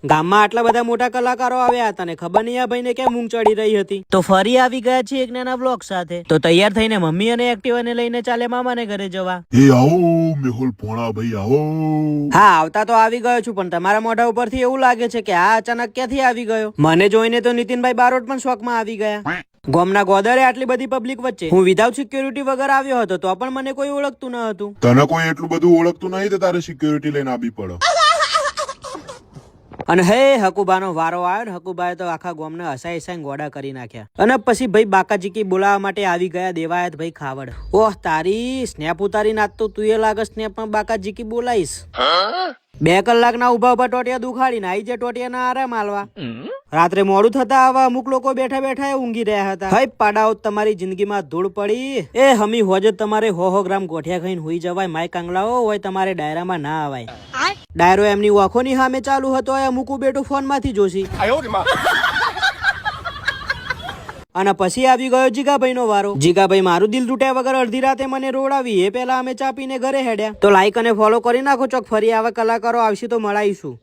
ગામમાં આટલા બધા મોટા કલાકારો આવ્યા હતા ને ખબર નહીં આ ભાઈને કેમ ઊંઘ ચડી રહી હતી. તો ફરી આવી ગયા છે એક નાના બ્લોગ સાથે. તો તૈયાર થઈને મમ્મી અને એક્ટિવાને લઈને ચાલે મામાને ઘરે જવા. એ આવો મેહુલ ભોણા ભાઈ આવો. હા આવતા તો આવી ગયો છું, પણ તમારા મોઢા ઉપરથી એવું લાગે છે કે આ અચાનક ક્યાંથી આવી ગયો. મને જોઈને તો નીતિનભાઈ બારોટ પણ શોકમાં આવી ગયા. ગામના ગોદરે આટલી બધી પબ્લિક વચ્ચે હું વિધાઉટ સિક્યોરિટી વગર આવ્યો હતો તો પણ મને કોઈ ઓળખતું ન હતું. તને કોઈ એટલું બધું ઓળખતું નહીં તો તારે સિક્યોરિટી લઈને આવી પડે. અને હે હકુબાનો વારો આવ્યો ને હકુબાએ તો આખા ગામને હસાઈ હસાઈ ગોડા કરી નાખ્યા. અને પછી ભાઈ બાકાજીકી બોલાવવા માટે આવી ગયા દેવાયત ભાઈ ખાવડ. ઓહ તારી સ્નેપ ઉતારી નાખતો તું એ લાગે સ્નેપમાં બાકાજીકી બોલાઈશ. 2 કલાકના ઉભા ઉભા ટોટિયા દુખાડીને આઈ જે ટોટિયા ના આરામ આલવા. રાત્રે મોડું થતા આવા અમુક લોકો બેઠા બેઠા ઊંઘી રહ્યા હતા. હઈ પાડાઓ તમારી જિંદગીમાં ધૂળ પડી. એ હમી હોજ તમારે 100 ગ્રામ ગોઠિયા ખાઈને હુઈ જવાય. માય કાંગલાઓ હોય તમારે ડાયરામાં ના આવાય. ડાયરો એમની આંખોની સામે ચાલુ હતો. અમુક બેટું ફોન માંથી જોશી. અને પછી આવી ગયો જીગાભાઈ નો વારો. જીગાભાઈ મારું દિલ તૂટ્યા વગર અડધી રાતે મને રોડાવી. એ પેલા અમે ચા પીને ઘરે હેડ્યા. તો લાઈક અને ફોલો કરી નાખો. ચોક ફરી આવા કલાકારો આવશે તો મળાઈશું.